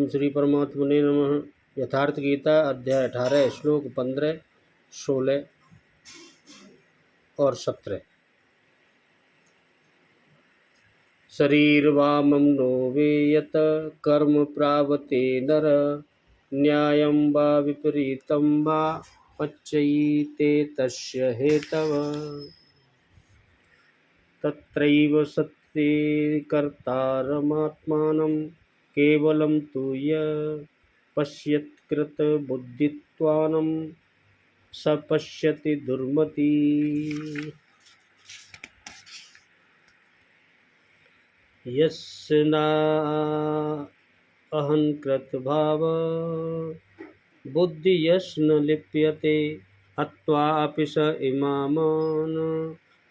ओम श्री परमात्मने नमः। यथार्थ गीता अध्याय 18 श्लोक 15, 16 और 17। शरीरवामं नो वेयत कर्म प्रावते नर, न्यायं वा विपरीतं वा पच्यते तस्य हेतव। तत्रैव सत्ये कर्तारमात्मानं केवलं तु य पश्यत्कृत बुद्धित्वानं स पश्यति दुर्मति। यस्य न अहंकृत भाव बुद्धि यस्य लिप्यते हत्वापि स इमान्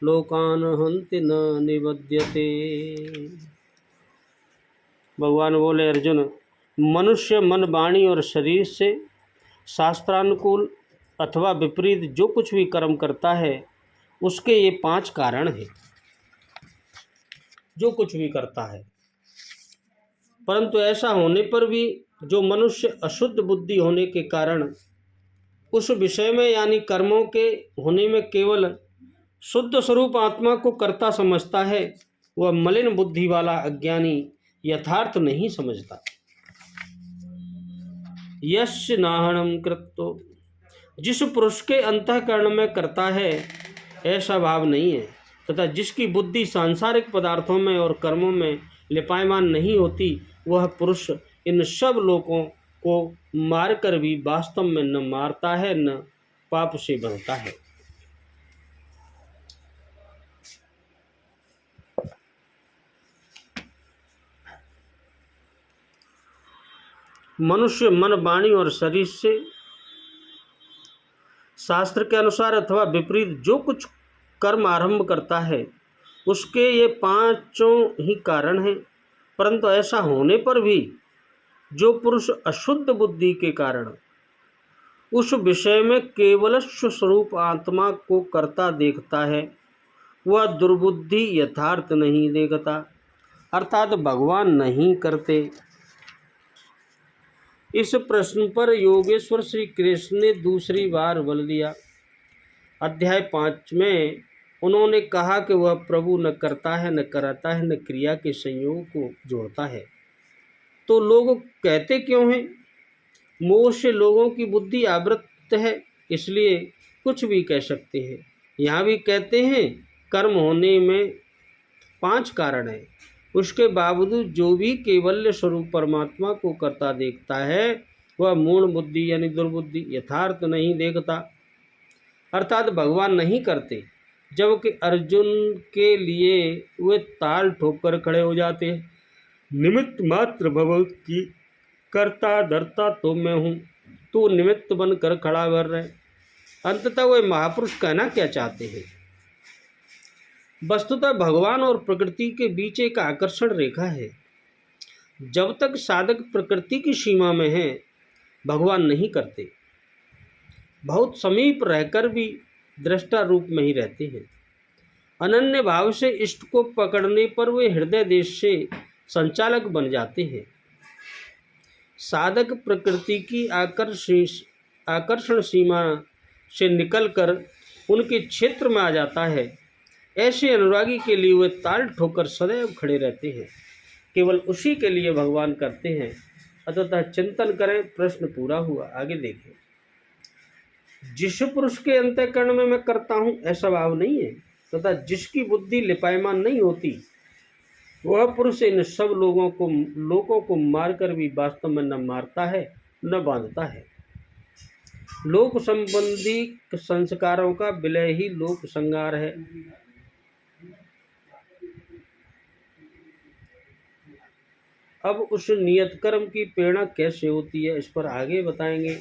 लोकान् हन्ति न निबध्यते। भगवान बोले, अर्जुन, मनुष्य मन, वाणी और शरीर से शास्त्रानुकूल अथवा विपरीत जो कुछ भी कर्म करता है उसके ये 5 कारण हैं। जो कुछ भी करता है, परंतु ऐसा होने पर भी जो मनुष्य अशुद्ध बुद्धि होने के कारण उस विषय में यानी कर्मों के होने में केवल शुद्ध स्वरूप आत्मा को कर्ता समझता है, वह मलिन बुद्धि वाला अज्ञानी यथार्थ नहीं समझता। यस्य नाहणम कृतो, जिस पुरुष के अंतःकरण में करता है ऐसा भाव नहीं है, तथा जिसकी बुद्धि सांसारिक पदार्थों में और कर्मों में लिपायमान नहीं होती, वह पुरुष इन सब लोगों को मारकर भी वास्तव में न मारता है न पाप से बनता है। मनुष्य मन, वाणी और शरीर से शास्त्र के अनुसार अथवा विपरीत जो कुछ कर्म आरंभ करता है उसके ये 5 ही कारण हैं, परंतु ऐसा होने पर भी जो पुरुष अशुद्ध बुद्धि के कारण उस विषय में केवल स्वरूप आत्मा को कर्ता देखता है, वह दुर्बुद्धि यथार्थ नहीं देखता, अर्थात भगवान नहीं करते। इस प्रश्न पर योगेश्वर श्री कृष्ण ने दूसरी बार बल दिया। अध्याय 5 में उन्होंने कहा कि वह प्रभु न करता है, न कराता है, न क्रिया के संयोग को जोड़ता है। तो लोग कहते क्यों हैं? मोह से लोगों की बुद्धि आवृत है, इसलिए कुछ भी कह सकते हैं। यहाँ भी कहते हैं कर्म होने में 5 कारण हैं, उसके बावजूद जो भी केवल्य स्वरूप परमात्मा को करता देखता है वह मूढ़ बुद्धि यानी दुर्बुद्धि यथार्थ नहीं देखता, अर्थात भगवान नहीं करते। जबकि अर्जुन के लिए वे ताल ठोक कर खड़े हो जाते हैं। निमित्त मात्र भव की कर्ता धर्ता तो मैं हूँ, तू निमित्त बनकर खड़ा कर रहे। अंततः वे महापुरुष कहना क्या चाहते हैं? वस्तुतः भगवान और प्रकृति के बीच एक आकर्षण रेखा है। जब तक साधक प्रकृति की सीमा में है भगवान नहीं करते, बहुत समीप रहकर भी दृष्टा रूप में ही रहते हैं। अनन्य भाव से इष्ट को पकड़ने पर वे हृदय देश से संचालक बन जाते हैं। साधक प्रकृति की आकर्षण सीमा से निकलकर उनके क्षेत्र में आ जाता है। ऐसे अनुरागी के लिए वे ताल ठोकर सदैव खड़े रहते हैं। केवल उसी के लिए भगवान करते हैं। अतः चिंतन करें। प्रश्न पूरा हुआ। आगे देखें। जिस पुरुष के अंतःकरण में मैं करता हूँ ऐसा भाव नहीं है, तथा जिसकी बुद्धि लिपायमान नहीं होती, वह पुरुष इन सब लोगों को मारकर भी वास्तव में न मारता है न बांधता है। लोक संबंधी संस्कारों का विलय ही लोक संहार है। अब उस नियत कर्म की प्रेरणा कैसे होती है, इस पर आगे बताएंगे।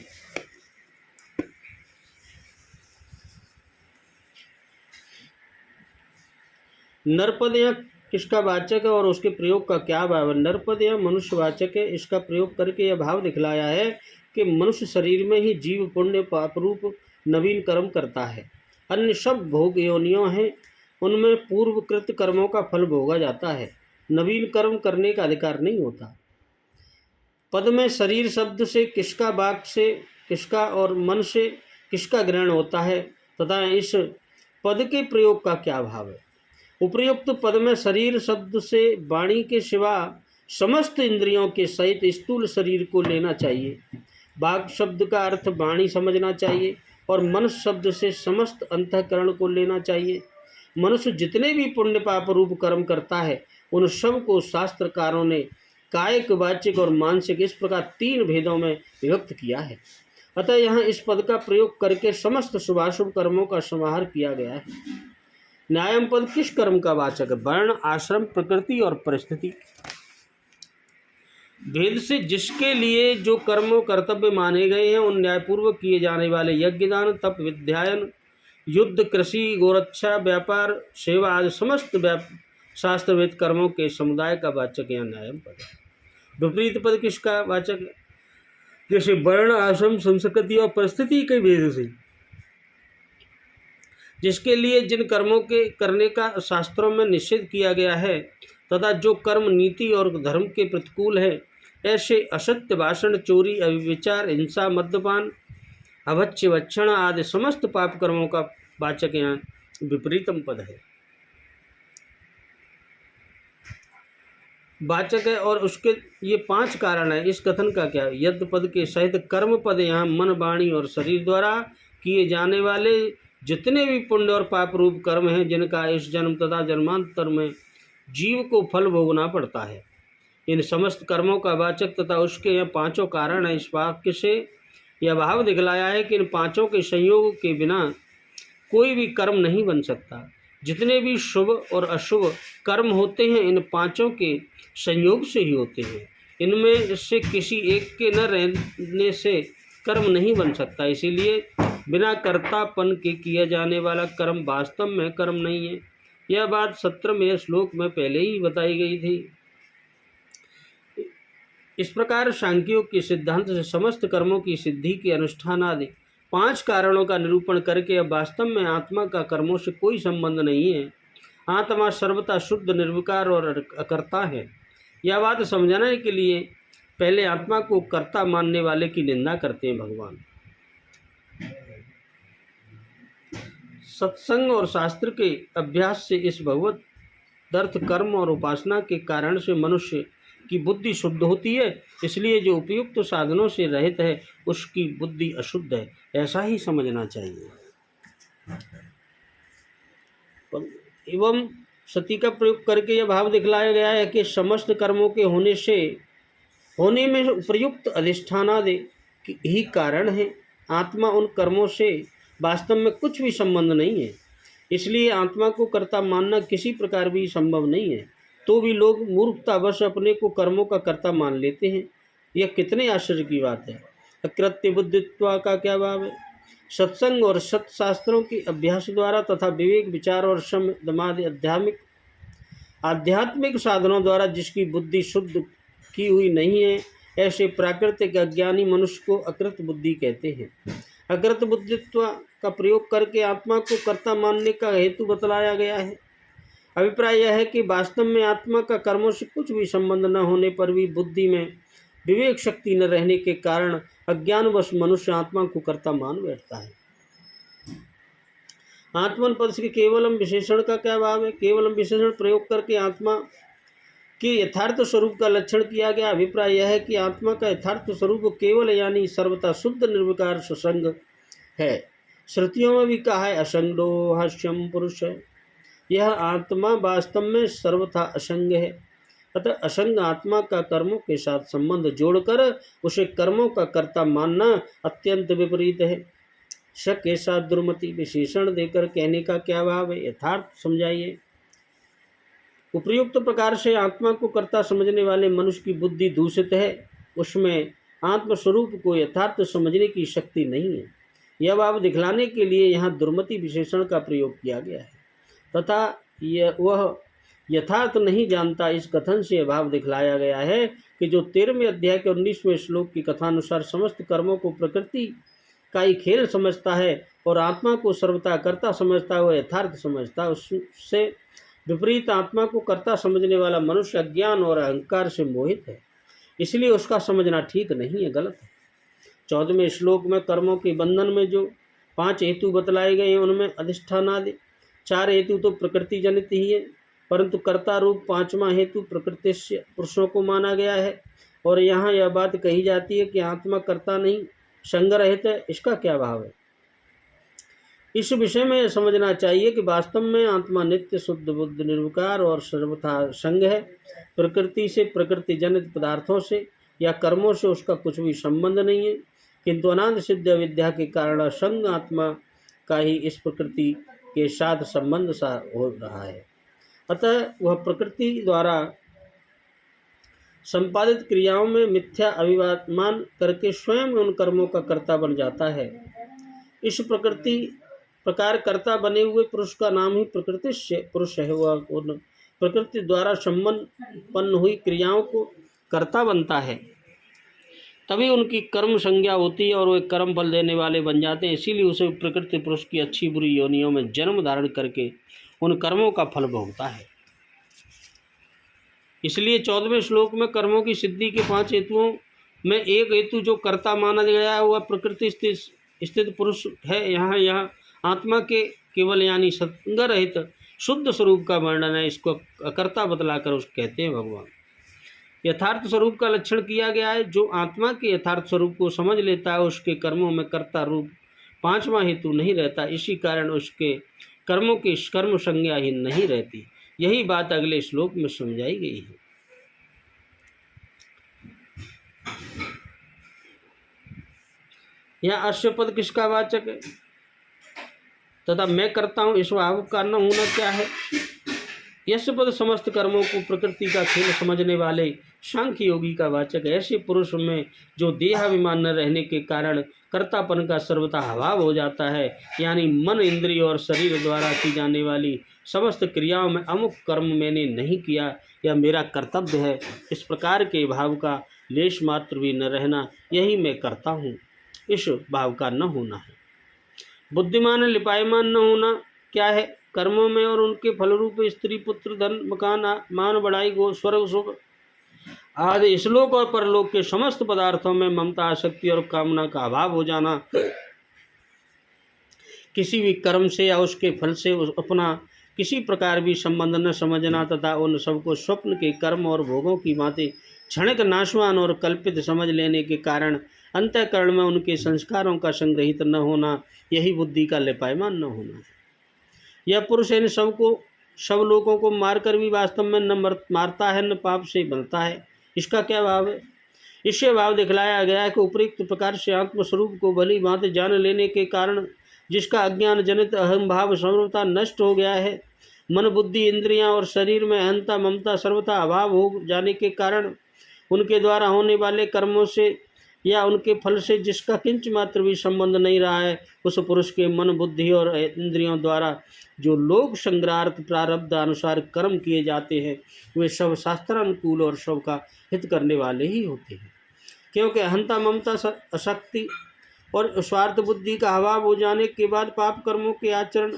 नरपद यहाँ किसका वाचक है और उसके प्रयोग का क्या भाव है? नरपद यहाँ मनुष्यवाचक है। इसका प्रयोग करके यह भाव दिखलाया है कि मनुष्य शरीर में ही जीव पुण्य पाप रूप नवीन कर्म करता है। अन्य सब भोग योनियों हैं, उनमें पूर्वकृत कर्मों का फल भोगा जाता है। नवीन कर्म करने का अधिकार नहीं होता। पद में शरीर शब्द से किसका, वाक से किसका और मन से किसका ग्रहण होता है तथा इस पद के प्रयोग का क्या भाव है। उपर्युक्त पद में शरीर शब्द से वाणी के सिवा समस्त इंद्रियों के सहित स्थूल शरीर को लेना चाहिए। वाक शब्द का अर्थ वाणी समझना चाहिए और मनुष्य शब्द से समस्त अंतःकरण को लेना चाहिए। मनुष्य जितने भी पुण्य पाप रूप कर्म करता है उन सब को शास्त्रकारों ने कायिक, वाचिक और मानसिक इस प्रकार 3 भेदों में विभक्त किया है। अतः यहाँ इस पद का प्रयोग करके समस्त शुभाशुभ कर्मों का समाहार किया गया है। न्यायम पद किस कर्म का वाचक है? वर्ण, आश्रम, प्रकृति और परिस्थिति भेद से जिसके लिए जो कर्म कर्तव्य माने गए हैं उन न्यायपूर्वक किए जाने वाले यज्ञ, दान, तप, विद्यायन, युद्ध, कृषि, गोरक्षा, व्यापार, सेवा आदि समस्त शास्त्रवेद कर्मों के समुदाय का वाचक यहाँ न्यायम पद है। विपरीत पद किसका वाचक है? जैसे वर्ण, आश्रम, संस्कृति और परिस्थिति के भेद से जिसके लिए जिन कर्मों के करने का शास्त्रों में निषेध किया गया है तथा जो कर्म नीति और धर्म के प्रतिकूल है, ऐसे असत्य भाषण, चोरी, अविचार, हिंसा, मद्यपान, अभक्ष्य भक्षण आदि समस्त पाप कर्मों का वाचक यहाँ विपरीतम पद है, वाचक है। और उसके ये 5 कारण है। इस कथन का क्या? यद पद के सहित कर्म पद यहाँ मन, वाणी और शरीर द्वारा किए जाने वाले जितने भी पुण्य और पाप रूप कर्म हैं जिनका इस जन्म तथा जन्मांतर में जीव को फल भोगना पड़ता है, इन समस्त कर्मों का वाचक तथा उसके यह 5 कारण है। इस वाक्य से यह भाव दिखलाया है कि इन 5 के संयोग के बिना कोई भी कर्म नहीं बन सकता। जितने भी शुभ और अशुभ कर्म होते हैं इन 5 के संयोग से ही होते हैं। इनमें से किसी एक के न रहने से कर्म नहीं बन सकता। इसीलिए बिना कर्तापन के किया जाने वाला कर्म वास्तव में कर्म नहीं है। यह बात 17वें श्लोक में पहले ही बताई गई थी। इस प्रकार सांख्यों के सिद्धांत से समस्त कर्मों की सिद्धि के अनुष्ठान आदि 5 कारणों का निरूपण करके अब वास्तव में आत्मा का कर्मों से कोई संबंध नहीं है। आत्मा सर्वथा शुद्ध, निर्विकार और अकर्ता है। यह बात समझाने के लिए पहले आत्मा को कर्ता मानने वाले की निंदा करते हैं भगवान। सत्संग और शास्त्र के अभ्यास से इस भगवत दर्थ कर्म और उपासना के कारण से मनुष्य की बुद्धि शुद्ध होती है। इसलिए जो उपयुक्त साधनों से रहित है उसकी बुद्धि अशुद्ध है, ऐसा ही समझना चाहिए। एवं सती का प्रयोग करके यह भाव दिखलाया गया है कि समस्त कर्मों के होने में उपयुक्त अधिष्ठानादि ही कारण है। आत्मा उन कर्मों से वास्तव में कुछ भी संबंध नहीं है। इसलिए आत्मा को कर्ता मानना किसी प्रकार भी संभव नहीं है। तो भी लोग मूर्खतावश अपने को कर्मों का कर्ता मान लेते हैं। यह कितने आश्चर्य की बात है। अकृत्य बुद्धित्व का क्या भाव है? सत्संग और सत्शास्त्रों के अभ्यास द्वारा तथा विवेक, विचार और शम, दमादि आध्यात्मिक साधनों द्वारा जिसकी बुद्धि शुद्ध की हुई नहीं है, ऐसे प्राकृतिक अज्ञानी मनुष्य को अकृत बुद्धि कहते हैं। अकृत बुद्धित्व का प्रयोग करके आत्मा को कर्ता मानने का हेतु बतलाया गया है। अभिप्राय यह है कि वास्तव में आत्मा का कर्मों से कुछ भी संबंध न होने पर भी बुद्धि में विवेक शक्ति न रहने के कारण अज्ञानवश मनुष्य आत्मा को कर्ता मान बैठता है। आत्मन पद से केवलम विशेषण का क्या भाव है? केवलम विशेषण प्रयोग करके आत्मा के यथार्थ स्वरूप का लक्षण किया गया। अभिप्राय यह है कि आत्मा का यथार्थ स्वरूप केवल यानी सर्वथा शुद्ध निर्विकार ससंग है। श्रुतियों में भी कहा है असंगो हास्यम पुरुष है। यह आत्मा वास्तव में सर्वथा असंग है। अतः असंग आत्मा का कर्मों के साथ संबंध जोड़कर उसे कर्मों का कर्ता मानना अत्यंत विपरीत है। शक के साथ दुर्मति विशेषण देकर कहने का क्या भाव है? यथार्थ समझाइए। उपयुक्त प्रकार से आत्मा को कर्ता समझने वाले मनुष्य की बुद्धि दूषित है। उसमें आत्मस्वरूप को यथार्थ समझने की शक्ति नहीं है। यह भाव दिखलाने के लिए यहाँ दुर्मति विशेषण का प्रयोग किया गया है तथा वह यथार्थ नहीं जानता। इस कथन से यह भाव दिखलाया गया है कि जो 13वें अध्याय के 19वें श्लोक की कथानुसार समस्त कर्मों को प्रकृति का ही खेल समझता है और आत्मा को सर्वथा कर्ता समझता है, वह यथार्थ समझता है। उससे विपरीत आत्मा को कर्ता समझने वाला मनुष्य अज्ञान और अहंकार से मोहित है। इसलिए उसका समझना ठीक नहीं है, गलत है। 14वें श्लोक में कर्मों के बंधन में जो 5 हेतु बतलाए गए हैं उनमें अधिष्ठानादि 4 हेतु तो प्रकृति जनित ही है, परंतु कर्ता रूप 5वां हेतु प्रकृति से पुरुषों को माना गया है। और यहाँ यह बात कही जाती है कि आत्मा कर्ता नहीं संग रहित है, इसका क्या भाव है? इस विषय में समझना चाहिए कि वास्तव में आत्मा नित्य शुद्ध बुद्ध निर्विकार और सर्वथा संग है। प्रकृति से, प्रकृति जनित पदार्थों से या कर्मों से उसका कुछ भी संबंध नहीं है, किंतु अनंत सिद्ध विद्या के कारण असंग आत्मा का ही इस प्रकृति के साथ संबंध सा हो रहा है। अतः वह प्रकृति द्वारा संपादित क्रियाओं में मिथ्या अभिमान करके स्वयं उन कर्मों का कर्ता बन जाता है। इस प्रकृति प्रकार कर्ता बने हुए पुरुष का नाम ही प्रकृति से पुरुष है। वह प्रकृति द्वारा संपन्न हुई क्रियाओं को कर्ता बनता है, तभी उनकी कर्म संज्ञा होती है और वे कर्म फल देने वाले बन जाते हैं। इसीलिए उसे प्रकृति पुरुष की अच्छी बुरी योनियों में जन्म धारण करके उन कर्मों का फल भोगता है। इसलिए 14वें श्लोक में कर्मों की सिद्धि के 5 हेतुओं में एक हेतु जो कर्ता माना गया है वह प्रकृति स्थित पुरुष है। यहाँ आत्मा के केवल यानी संग रहित शुद्ध स्वरूप का वर्णन है। इसको अकर्ता बतलाकर उस कहते हैं भगवान। यथार्थ स्वरूप का लक्षण किया गया है। जो आत्मा के यथार्थ स्वरूप को समझ लेता है उसके कर्मों में कर्ता रूप 5वां हेतु नहीं रहता। इसी कारण उसके कर्मों की कर्म संज्ञा ही नहीं रहती। यही बात अगले श्लोक में समझाई गई है। यहाँ अश्व पद किसका वाचक है तथा मैं करता हूँ इस भाव का न होना क्या है? यश पद समस्त कर्मों को प्रकृति का खेल समझने वाले सांख्य योगी का वाचक है। ऐसे पुरुष में जो देहाभिमान न रहने के कारण कर्तापन का सर्वथा अभाव हो जाता है, यानी मन, इंद्रिय और शरीर द्वारा की जाने वाली समस्त क्रियाओं में अमुक कर्म मैंने नहीं किया या मेरा कर्तव्य है, इस प्रकार के भाव का लेश मात्र भी न रहना, यही मैं करता हूँ, इस भाव का न होना है। बुद्धिमान लिपायमान न होना क्या है? कर्मों में और उनके फलरूप स्त्री, पुत्र, धन, मकान, मान, बढ़ाई, गो, स्वर्ग, सुख आदि इसलोक और परलोक के समस्त पदार्थों में ममता, आसक्ति और कामना का अभाव हो जाना, किसी भी कर्म से या उसके फल से अपना किसी प्रकार भी संबंध न समझना तथा उन सबको स्वप्न के कर्म और भोगों की भांति क्षणिक नाशवान और कल्पित समझ लेने के कारण अंतःकरण में उनके संस्कारों का संग्रहित न होना, यही बुद्धि का लिपायमान न होना है। यह पुरुष इन सब लोगों को मारकर भी वास्तव में न मारता है न पाप से बनता है। इसका क्या भाव है? इससे भाव दिखलाया गया है कि उपयुक्त प्रकार से आत्मस्वरूप को भली भांति जान लेने के कारण जिसका अज्ञान जनित अहम भाव सर्वथा नष्ट हो गया है, मन, बुद्धि, इंद्रियां और शरीर में अहंता, ममता सर्वथा अभाव हो जाने के कारण उनके द्वारा होने वाले कर्मों से या उनके फल से जिसका किंच मात्र भी संबंध नहीं रहा है, उस पुरुष के मन, बुद्धि और इंद्रियों द्वारा जो लोक संग्रार्थ प्रारब्ध अनुसार कर्म किए जाते हैं वे सब शास्त्रानुकूल और सबका हित करने वाले ही होते हैं। क्योंकि अहंता, ममता, अशक्ति और स्वार्थ बुद्धि का अभाव हो जाने के बाद पाप कर्मों के आचरण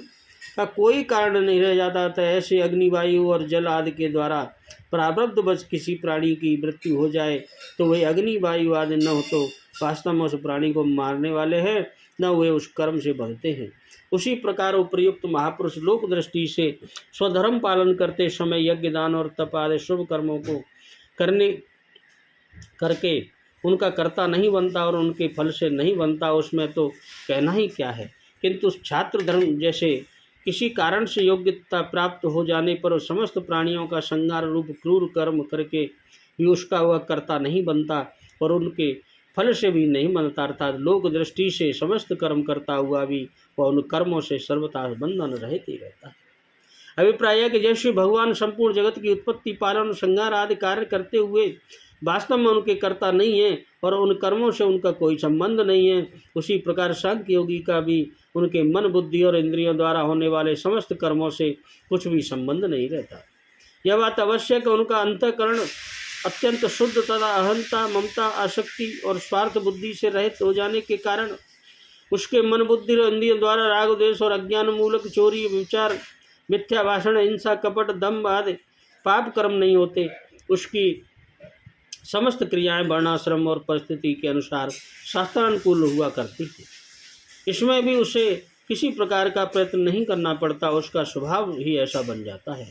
का कोई कारण नहीं रह जाता था। ऐसे अग्नि, वायु और जल आदि के द्वारा प्रारब्धवश किसी प्राणी की मृत्यु हो जाए तो वे अग्नि, वायु आदि न हो तो वास्तव में उस प्राणी को मारने वाले हैं, न वे उस कर्म से बढ़ते हैं। उसी प्रकार उपयुक्त महापुरुष लोक दृष्टि से स्वधर्म पालन करते समय यज्ञ, दान और तप आदि शुभ कर्मों को करके उनका कर्ता नहीं बनता और उनके फल से नहीं बनता, उसमें तो कहना ही क्या है। किंतु छात्र धर्म जैसे किसी कारण से योग्यता प्राप्त हो जाने पर समस्त प्राणियों का संहार रूप क्रूर कर्म करके भी उसका वह कर्ता नहीं बनता और उनके फल से भी नहीं बनता, अर्थात लोक दृष्टि से समस्त कर्म करता हुआ भी वह उन कर्मों से सर्वथा बंधन रहते ही रहता है। अभिप्राय है कि जैसे भगवान संपूर्ण जगत की उत्पत्ति, पालन, संहार आदि कार्य करते हुए वास्तव में उनके कर्ता नहीं है और उन कर्मों से उनका कोई संबंध नहीं है, उसी प्रकार सांख्य योगी का भी उनके मन, बुद्धि और इंद्रियों द्वारा होने वाले समस्त कर्मों से कुछ भी संबंध नहीं रहता। यह बात अवश्य कि उनका अंतःकरण अत्यंत शुद्ध तथा अहंता, ममता, आसक्ति और स्वार्थ बुद्धि से रहित हो जाने के कारण उसके मन, बुद्धि और इंद्रियों द्वारा राग, द्वेष और अज्ञान मूलक चोरी, विचार, मिथ्या भाषण, हिंसा, कपट, दंभ आदि पाप कर्म नहीं होते। उसकी समस्त क्रियाएं वर्णाश्रम और परिस्थिति के अनुसार शास्त्रानुकूल हुआ करती हैं। इसमें भी उसे किसी प्रकार का प्रयत्न नहीं करना पड़ता, उसका स्वभाव ही ऐसा बन जाता है।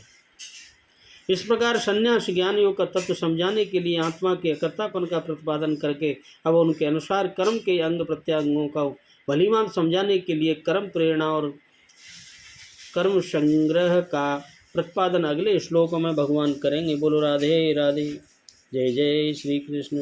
इस प्रकार संन्यास ज्ञानियों का तत्व समझाने के लिए आत्मा के अकर्तापन का प्रतिपादन करके अब उनके अनुसार कर्म के अंग प्रत्यांगों का भलीभांति समझाने के लिए कर्म प्रेरणा और कर्म संग्रह का प्रतिपादन अगले श्लोकों में भगवान करेंगे। बोलो राधे राधे, जय जय श्री कृष्ण।